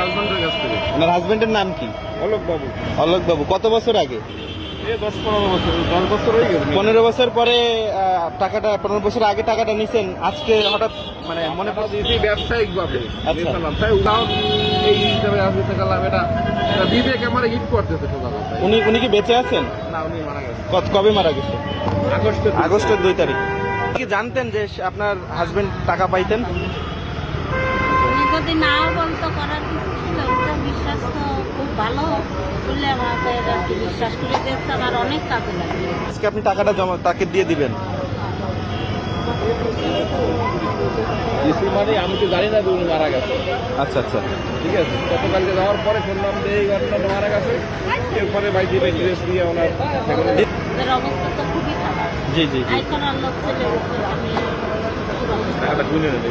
হাজবেন্ডের কাছ থেকে। আপনার হাজবেন্ডের নাম কি? অলোক বাবু। অলোক বাবু। কত বছর আগে? এই 10-15 বছর, 10 বছর হয়ে গেছে। 15 বছর পরে টাকাটা, 15 বছর আগে টাকাটা নিছেন, আজকে হঠাৎ মানে মনে পড়ছে? দিয়েছি ব্যবসায়িক ভাবে। আচ্ছা। তাই উদাহরণ এই হিসাবে আমি গেলাম, এটা বিবেক আমার হিট করতেছে সোজা কথা। উনি কি বেঁচে আছেন? না, উনি মারা গেছে কবে মারা গেছে? আগস্টের 2 তারিখ। কি জানতেন যে আপনার হাজবেন্ড টাকা পাইতেন? উনি যদি নাও বলতো করার কিছু ছিল, ওটা বিশ্বাস তো খুব ভালো বললে আমাদের আর কি বিশ্বাস করে দিয়েছে, আমার অনেক কাজে লাগে। আজকে আপনি টাকাটা জমা তাকে দিয়ে দিবেন? দিছি মানে আমি তো জানি না যে উনি মারা গেছে। আচ্ছা আচ্ছা। ঠিক আছে, গতকালকে যাওয়ার পরে শুনলাম যে এই ঘটনাটা মারা গেছে। এরপরে ভাই দিবে ড্রেস দিয়ে ওনার ওদের অবস্থা তো খুবই খারাপ। জি জি জি। আই করার লোক ছেলে উঠছে, আমি টাকাটা গুনে নেবে।